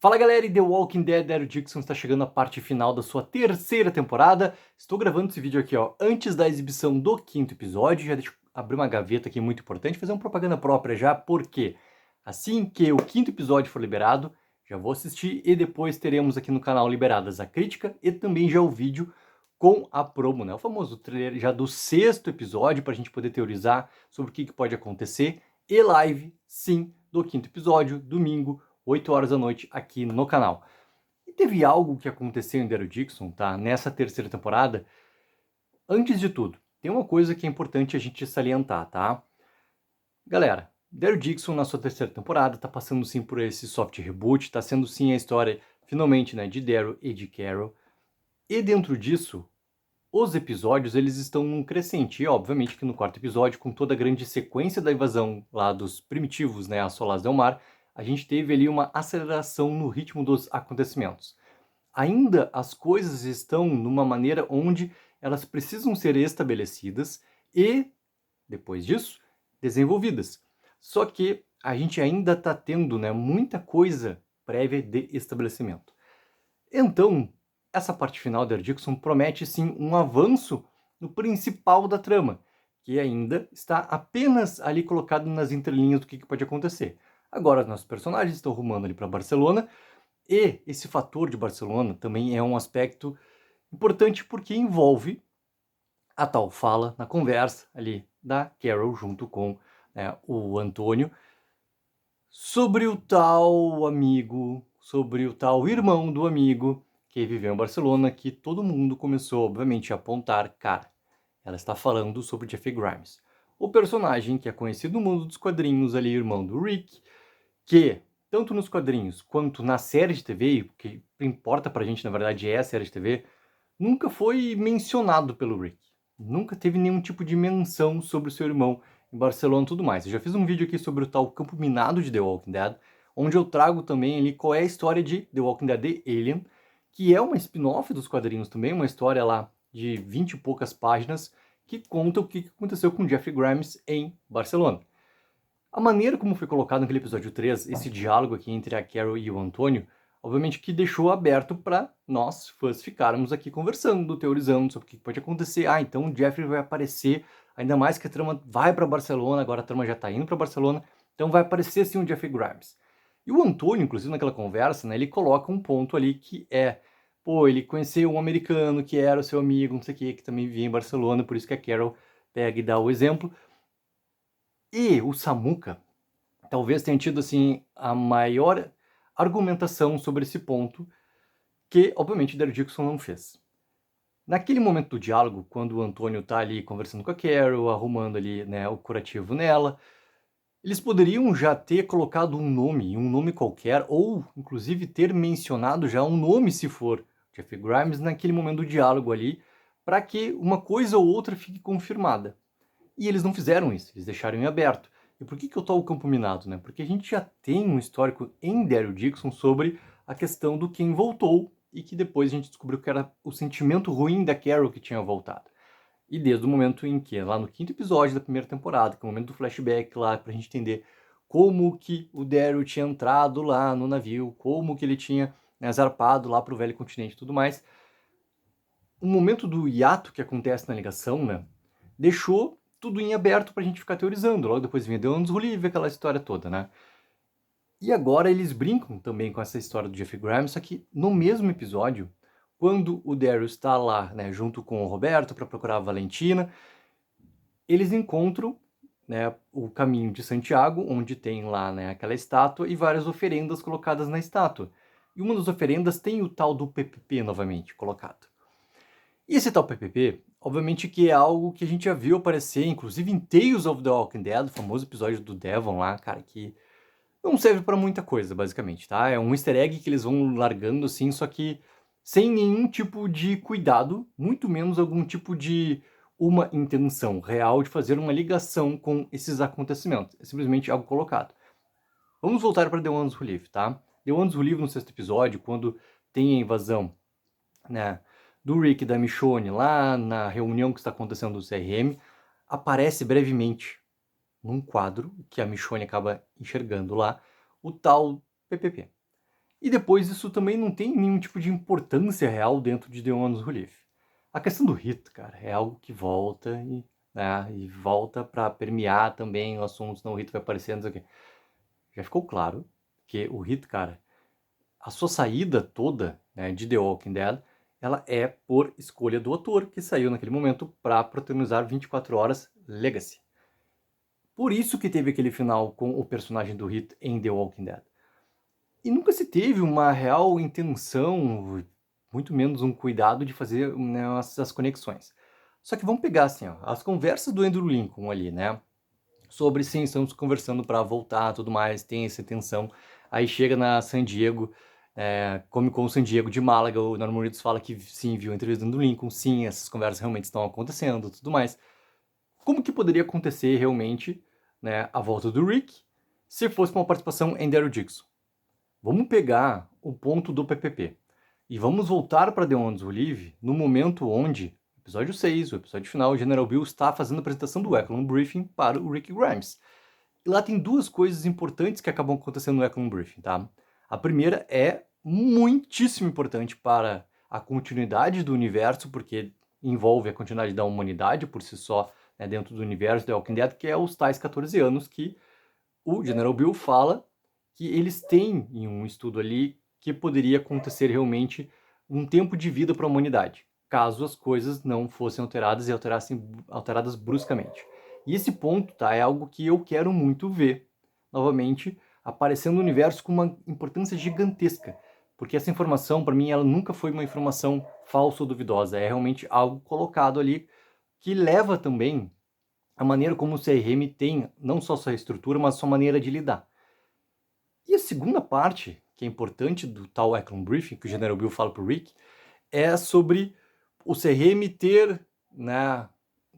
Fala galera, e The Walking Dead Daryl Dixon está chegando à parte final da sua terceira temporada. Estou gravando esse vídeo aqui, antes da exibição do quinto episódio. Já deixa eu abrir uma gaveta aqui muito importante, fazer uma propaganda própria já, porque assim que o quinto episódio for liberado, já vou assistir e depois teremos aqui no canal liberadas a crítica e também já o vídeo com a promo, né? O famoso trailer já do sexto episódio, para a gente poder teorizar sobre o que pode acontecer, e live, sim, do quinto episódio, domingo, 8 horas da noite, aqui no canal. E teve algo que aconteceu em Daryl Dixon, tá? Nessa terceira temporada. Antes de tudo, tem uma coisa que é importante a gente salientar, tá? Galera, Daryl Dixon na sua terceira temporada tá passando sim por esse soft reboot, tá sendo sim a história, finalmente, né, de Daryl e de Carol. E dentro disso, os episódios, eles estão num crescente. E obviamente que no quarto episódio, com toda a grande sequência da invasão lá dos primitivos, né, a Solas Del Mar, a gente teve ali uma aceleração no ritmo dos acontecimentos. Ainda as coisas estão numa maneira onde elas precisam ser estabelecidas e, depois disso, desenvolvidas. Só que a gente ainda está tendo, né, muita coisa prévia de estabelecimento. Então, essa parte final da Dixon promete sim um avanço no principal da trama, que ainda está apenas ali colocado nas entrelinhas do que pode acontecer. Agora, nossos personagens estão rumando ali para Barcelona, e esse fator de Barcelona também é um aspecto importante porque envolve a tal fala na conversa ali da Carol junto com o Antônio sobre o tal amigo, sobre o tal irmão do amigo que viveu em Barcelona, que todo mundo começou, obviamente, a apontar, cara, ela está falando sobre Jeffrey Grimes. O personagem que é conhecido no mundo dos quadrinhos ali, irmão do Rick, que, tanto nos quadrinhos quanto na série de TV, o que importa pra gente, na verdade, é a série de TV, nunca foi mencionado pelo Rick. Nunca teve nenhum tipo de menção sobre o seu irmão em Barcelona e tudo mais. Eu já fiz um vídeo aqui sobre o tal campo minado de The Walking Dead, onde eu trago também ali qual é a história de The Walking Dead The Alien, que é uma spin-off dos quadrinhos também, uma história lá de 20 e poucas páginas, que conta o que aconteceu com Jeffrey Grimes em Barcelona. A maneira como foi colocado naquele episódio 3, esse diálogo aqui entre a Carol e o Antônio, obviamente que deixou aberto para nós, fãs, ficarmos aqui conversando, teorizando sobre o que pode acontecer. Ah, então o Jeffrey vai aparecer, ainda mais que a trama vai para Barcelona, agora a trama já está indo para Barcelona, então vai aparecer sim o Jeffrey Grimes. E o Antônio, inclusive naquela conversa, né, ele coloca um ponto ali que é, pô, ele conheceu um americano que era o seu amigo, não sei o que também vivia em Barcelona, por isso que a Carol pega e dá o exemplo. E o Samuka talvez tenha tido assim a maior argumentação sobre esse ponto, que obviamente Daryl Dixon não fez. Naquele momento do diálogo, quando o Antônio tá ali conversando com a Carol, arrumando ali, né, o curativo nela, eles poderiam já ter colocado um nome qualquer, ou inclusive ter mencionado já um nome, se for Jeffrey Grimes, naquele momento do diálogo ali, para que uma coisa ou outra fique confirmada. E eles não fizeram isso, eles deixaram em aberto. E por que eu tô o campo minado, né? Porque a gente já tem um histórico em Daryl Dixon sobre a questão do quem voltou e que depois a gente descobriu que era o sentimento ruim da Carol que tinha voltado. E desde o momento em que, lá no quinto episódio da primeira temporada, que é o momento do flashback lá, pra gente entender como que o Daryl tinha entrado lá no navio, como que ele tinha, né, zarpado lá pro velho continente e tudo mais, o momento do hiato que acontece na ligação, né, deixou tudo em aberto pra gente ficar teorizando. Logo depois vinha The Ones Who Live, aquela história toda, né? E agora eles brincam também com essa história do Jeffrey Grimes, só que no mesmo episódio, quando o Daryl está lá, né, junto com o Roberto para procurar a Valentina, eles encontram, né, o caminho de Santiago, onde tem lá, né, aquela estátua e várias oferendas colocadas na estátua. E uma das oferendas tem o tal do PPP novamente colocado. E esse tal PPP, obviamente que é algo que a gente já viu aparecer, inclusive em Tales of the Walking Dead, o famoso episódio do Devon lá, cara, que não serve pra muita coisa, basicamente, tá? É um easter egg que eles vão largando assim, só que sem nenhum tipo de cuidado, muito menos algum tipo de uma intenção real de fazer uma ligação com esses acontecimentos. É simplesmente algo colocado. Vamos voltar para The Ones Who Live, tá? The Ones Who Live no sexto episódio, quando tem a invasão, né, do Rick e da Michonne lá na reunião que está acontecendo do CRM, aparece brevemente num quadro que a Michonne acaba enxergando lá, o tal PPP. E depois isso também não tem nenhum tipo de importância real dentro de The One's Who Live. A questão do rito, cara, é algo que volta e volta para permear também o assunto, senão o rito vai aparecendo, não sei o quê. Já ficou claro que o rito, cara, a sua saída toda, né, de The Walking Dead, ela é por escolha do autor, que saiu naquele momento para protagonizar 24 Horas Legacy. Por isso que teve aquele final com o personagem do Hit em The Walking Dead. E nunca se teve uma real intenção, muito menos um cuidado de fazer, né, essas conexões. Só que vamos pegar assim, ó, as conversas do Andrew Lincoln ali, né? Sobre sim, estamos conversando para voltar, tudo mais, tem essa tensão. Aí chega na San Diego, Comic Con San Diego de Málaga, o Norman Reedus fala que sim, viu a entrevista do Lincoln, sim, essas conversas realmente estão acontecendo, tudo mais. Como que poderia acontecer realmente, né, a volta do Rick se fosse uma participação em Daryl Dixon? Vamos pegar o ponto do PPP e vamos voltar para The Ones Who Live no momento onde, episódio 6, o episódio final, o General Bill está fazendo a apresentação do Eklund Briefing para o Rick Grimes. E lá tem duas coisas importantes que acabam acontecendo no Eklund Briefing, tá? A primeira é muitíssimo importante para a continuidade do universo, porque envolve a continuidade da humanidade por si só, né, dentro do universo The Walking Dead, que é os tais 14 anos que o General Bill fala que eles têm em um estudo ali que poderia acontecer realmente um tempo de vida para a humanidade, caso as coisas não fossem alteradas e alteradas bruscamente. E esse ponto, tá, é algo que eu quero muito ver, novamente, aparecendo no universo com uma importância gigantesca, porque essa informação, para mim, ela nunca foi uma informação falsa ou duvidosa, é realmente algo colocado ali que leva também a maneira como o CRM tem não só sua estrutura, mas sua maneira de lidar. E a segunda parte, que é importante do tal Eklund Briefing, que o General Bill fala para o Rick, é sobre o CRM ter, né,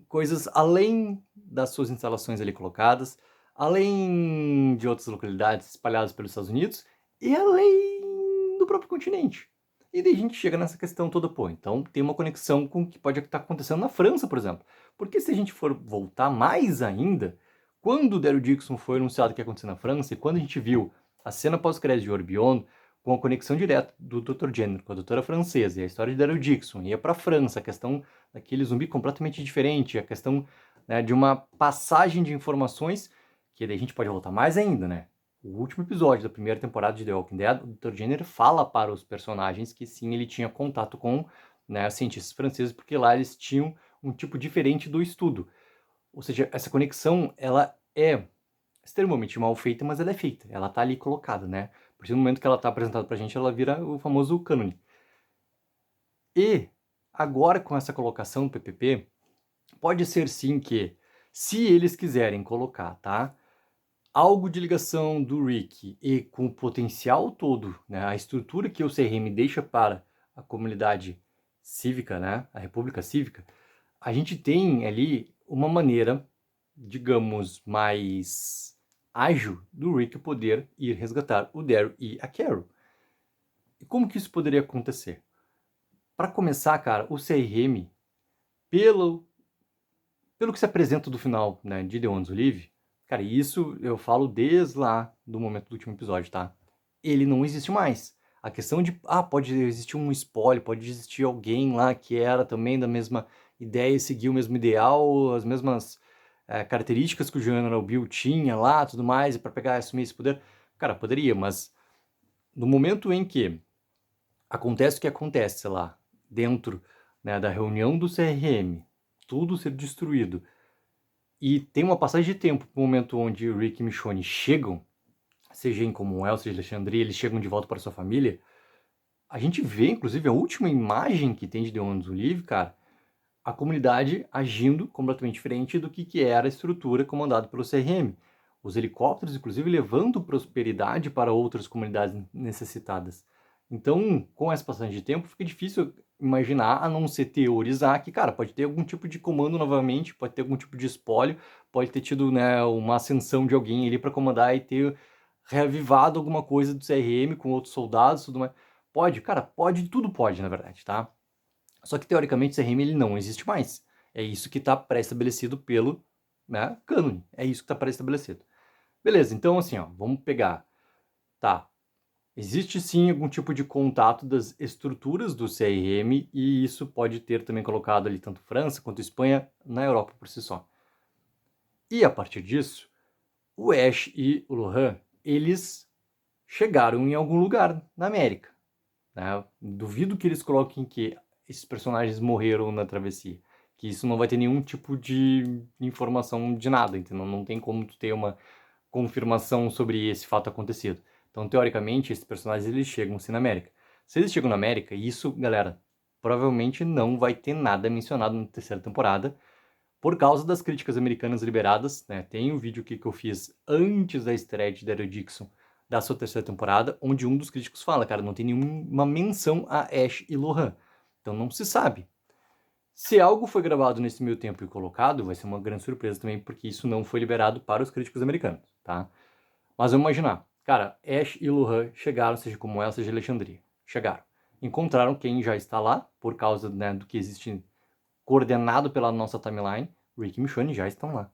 coisas além das suas instalações ali colocadas, além de outras localidades espalhadas pelos Estados Unidos e além do próprio continente. E daí a gente chega nessa questão toda, pô, então tem uma conexão com o que pode estar acontecendo na França, por exemplo. Porque se a gente for voltar mais ainda, quando o Daryl Dixon foi anunciado que ia acontecer na França, e quando a gente viu a cena pós-crédito de Orbion, com a conexão direta do Dr. Jenner com a doutora francesa, e a história de Daryl Dixon, ia para a França, a questão daquele zumbi completamente diferente, a questão, né, de uma passagem de informações, que daí a gente pode voltar mais ainda, né? O último episódio da primeira temporada de The Walking Dead, o Dr. Jenner fala para os personagens que sim, ele tinha contato com, né, cientistas franceses, porque lá eles tinham um tipo diferente do estudo. Ou seja, essa conexão, ela é extremamente mal feita, mas ela é feita. Ela tá ali colocada, né? A partir do momento que ela tá apresentada pra gente, ela vira o famoso cânone. E agora com essa colocação do PPP, pode ser sim que, se eles quiserem colocar, tá? Algo de ligação do Rick e com o potencial todo, né? A estrutura que o CRM deixa para a comunidade cívica, né? A República Cívica, a gente tem ali uma maneira, digamos, mais ágil do Rick poder ir resgatar o Daryl e a Carol. E como que isso poderia acontecer? Para começar, cara, o CRM, pelo, pelo que se apresenta do final, né, de The Ones Who Live, cara, isso eu falo desde lá do momento do último episódio, tá? Ele não existe mais. A questão de, pode existir um spoiler, pode existir alguém lá que era também da mesma ideia, seguir o mesmo ideal, as mesmas características que o General Bill tinha lá, tudo mais, para pegar e assumir esse poder. Cara, poderia, mas no momento em que acontece o que acontece lá, dentro, né, da reunião do CRM, tudo ser destruído, e tem uma passagem de tempo no momento onde Rick e Michonne chegam, seja em Commonwealth, seja em Alexandria, eles chegam de volta para sua família, a gente vê, inclusive, a última imagem que tem de The Ones Who Live, cara, a comunidade agindo completamente diferente do que era a estrutura comandada pelo CRM. Os helicópteros, inclusive, levando prosperidade para outras comunidades necessitadas. Então, com essa passagem de tempo, fica difícil imaginar, a não ser teorizar, que, cara, pode ter algum tipo de comando novamente, pode ter algum tipo de espólio, pode ter tido, né, uma ascensão de alguém ali para comandar e ter reavivado alguma coisa do CRM com outros soldados, tudo mais. Pode, cara, pode, tudo pode, na verdade, tá? Só que, teoricamente, o CRM ele não existe mais. É isso que está pré-estabelecido pelo, né, cânone. É isso que está pré-estabelecido. Beleza, então assim, ó, vamos pegar. Tá, Existe sim algum tipo de contato das estruturas do CRM e isso pode ter também colocado ali tanto França quanto Espanha na Europa por si só. E a partir disso, o Ash e o Lohan, eles chegaram em algum lugar na América, né? Duvido que eles coloquem que esses personagens morreram na travessia, que isso não vai ter nenhum tipo de informação de nada, entendeu? Não tem como tu ter uma confirmação sobre esse fato acontecido. Então, teoricamente, esses personagens eles chegam sim na América. Se eles chegam na América, isso, galera, provavelmente não vai ter nada mencionado na terceira temporada, por causa das críticas americanas liberadas, né? Tem um vídeo aqui que eu fiz antes da estreia de Daryl Dixon da sua terceira temporada, onde um dos críticos fala, cara, não tem nenhuma menção a Ash e Lohan. Então não se sabe. Se algo foi gravado nesse meio tempo e colocado, vai ser uma grande surpresa também, porque isso não foi liberado para os críticos americanos, tá? Mas vamos imaginar, cara, Ash e Lohan chegaram, seja como ela, seja Alexandria. Chegaram. Encontraram quem já está lá, por causa, né, do que existe coordenado pela nossa timeline. Rick e Michonne já estão lá.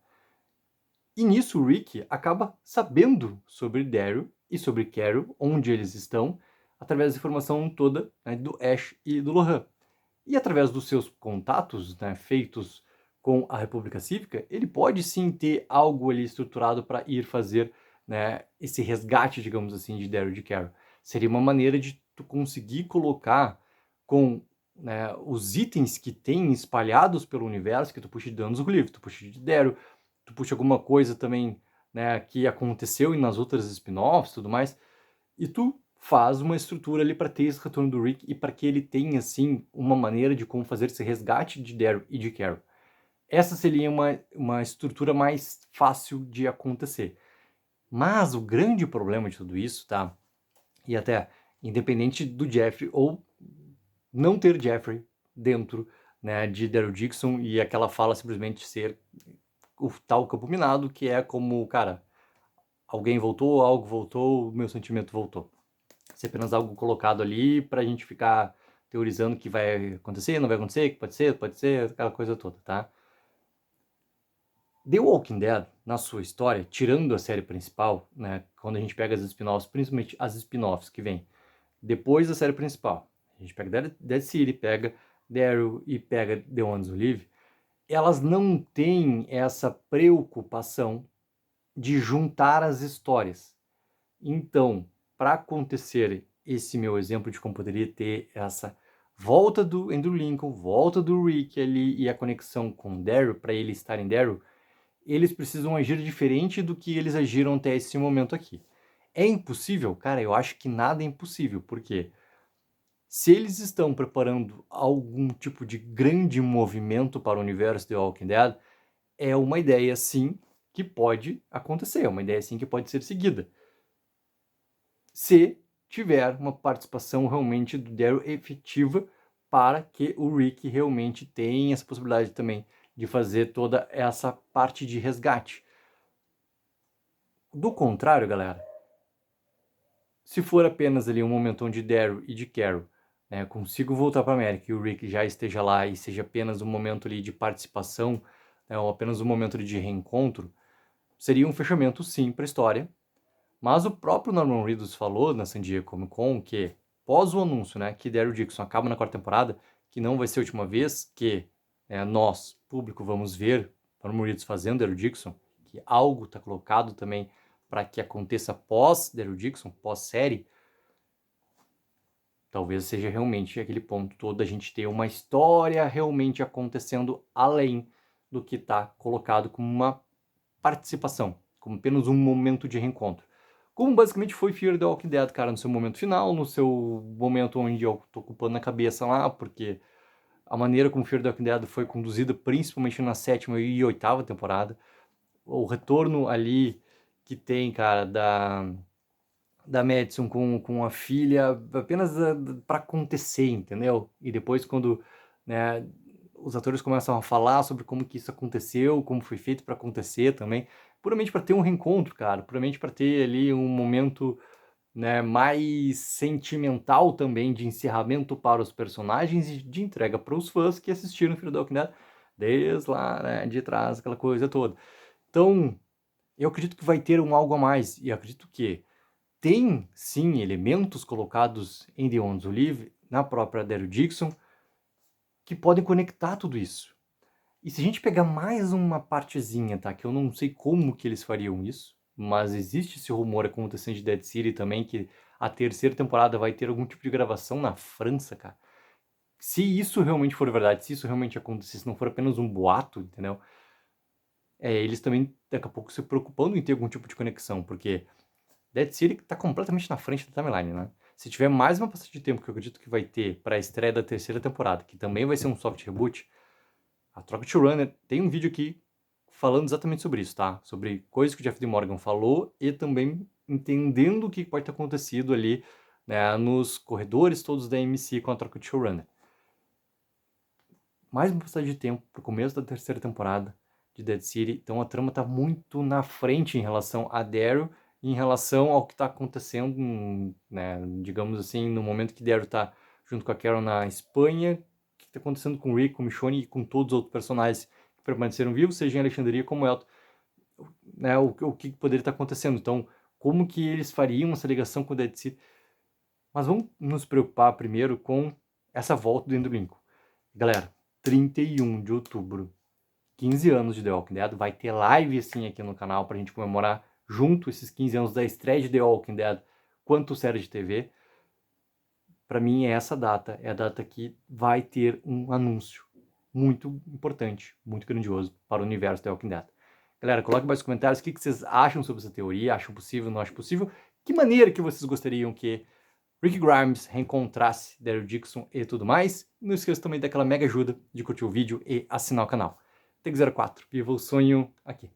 E nisso o Rick acaba sabendo sobre Daryl e sobre Carol, onde eles estão, através da informação toda, né, do Ash e do Lohan. E através dos seus contatos, né, feitos com a República Cívica, ele pode sim ter algo ali estruturado para ir fazer, né, esse resgate, digamos assim, de Daryl e de Carol. Seria uma maneira de tu conseguir colocar com, né, os itens que tem espalhados pelo universo, que tu puxa de Danos Glyph, tu puxa de Daryl, tu puxa alguma coisa também, né, que aconteceu nas outras spin-offs e tudo mais, e tu faz uma estrutura ali para ter esse retorno do Rick e para que ele tenha, assim, uma maneira de como fazer esse resgate de Daryl e de Carol. Essa seria uma estrutura mais fácil de acontecer. Mas o grande problema de tudo isso, tá? E até independente do Jeffrey ou não ter Jeffrey dentro, né, de Daryl Dixon e aquela fala simplesmente ser o tal campo minado, que é como, cara, alguém voltou, algo voltou, o meu sentimento voltou. Ser apenas algo colocado ali pra gente ficar teorizando que vai acontecer, não vai acontecer, que pode ser, aquela coisa toda, tá? The Walking Dead, na sua história, tirando a série principal, né, quando a gente pega as spin-offs, principalmente as spin-offs que vem depois da série principal, a gente pega Dead City, pega Daryl e pega The Ones Who Live, elas não têm essa preocupação de juntar as histórias. Então, para acontecer esse meu exemplo de como poderia ter essa volta do Andrew Lincoln, volta do Rick ali e a conexão com Daryl, para ele estar em Daryl, eles precisam agir diferente do que eles agiram até esse momento aqui. É impossível? Cara, eu acho que nada é impossível, porque se eles estão preparando algum tipo de grande movimento para o universo de Walking Dead, é uma ideia sim que pode acontecer, é uma ideia sim que pode ser seguida. Se tiver uma participação realmente do Daryl efetiva para que o Rick realmente tenha essa possibilidade também de fazer toda essa parte de resgate. Do contrário, galera, se for apenas ali um momento onde Daryl e de Carol, né, consigam voltar para a América e o Rick já esteja lá e seja apenas um momento ali de participação, né, ou apenas um momento ali de reencontro, seria um fechamento sim para a história. Mas o próprio Norman Reedus falou na San Diego Comic Con que, pós o anúncio, né, que Daryl Dixon acaba na quarta temporada, que não vai ser a última vez que nós, público, vamos ver Norman Reedus fazendo Daryl Dixon, que algo está colocado também para que aconteça pós Daryl Dixon, pós-série, talvez seja realmente aquele ponto todo da gente ter uma história realmente acontecendo além do que está colocado como uma participação, como apenas um momento de reencontro. Como basicamente foi Fear the Walking Dead, cara, no seu momento final, no seu momento onde eu tô ocupando a cabeça lá, porque a maneira como Fear the Walking Dead foi conduzida, principalmente na sétima e oitava temporada, o retorno ali que tem, cara, da Madison com a filha, apenas para acontecer, entendeu? E depois quando, né, os atores começam a falar sobre como que isso aconteceu, como foi feito para acontecer também, puramente para ter um reencontro, cara, puramente para ter ali um momento, né, mais sentimental também de encerramento para os personagens e de entrega para os fãs que assistiram Fear the Walking Dead desde lá, né, de trás, aquela coisa toda. Então, eu acredito que vai ter um algo a mais e acredito que tem, sim, elementos colocados em The Ones Who Live, na própria Daryl Dixon, que podem conectar tudo isso. E se a gente pegar mais uma partezinha, tá? Que eu não sei como que eles fariam isso, mas existe esse rumor acontecendo de Dead City também, que a terceira temporada vai ter algum tipo de gravação na França, cara. Se isso realmente for verdade, se isso realmente acontecer, se não for apenas um boato, entendeu? Eles também, daqui a pouco, se preocupando em ter algum tipo de conexão, porque Dead City tá completamente na frente da timeline, né? Se tiver mais uma passagem de tempo, que eu acredito que vai ter para a estreia da terceira temporada, que também vai ser um soft reboot, a troca de showrunner, tem um vídeo aqui falando exatamente sobre isso, tá? Sobre coisas que o Jeff D. Morgan falou e também entendendo o que pode ter acontecido ali, né, nos corredores todos da AMC com a troca de showrunner. Mais uma passagem de tempo pro começo da terceira temporada de Dead City, então a trama tá muito na frente em relação a Daryl e em relação ao que tá acontecendo, né, digamos assim, no momento que Daryl tá junto com a Carol na Espanha, o que tá acontecendo com o Rick, com o Michonne e com todos os outros personagens que permaneceram vivos, seja em Alexandria como Elton, né, o que poderia estar acontecendo. Então, como que eles fariam essa ligação com o Dead City? Mas vamos nos preocupar primeiro com essa volta do Andrew Lincoln. Galera, 31 de outubro, 15 anos de The Walking Dead, vai ter live assim aqui no canal pra gente comemorar junto esses 15 anos da estreia de The Walking Dead quanto série de TV. Pra mim é essa data, é a data que vai ter um anúncio muito importante, muito grandioso para o universo The Walking Dead. Galera, coloque mais nos comentários o que vocês acham sobre essa teoria, acham possível, não acham possível, que maneira que vocês gostariam que Rick Grimes reencontrasse Daryl Dixon e tudo mais. Não esqueça também daquela mega ajuda de curtir o vídeo e assinar o canal. Take04, viva o sonho aqui.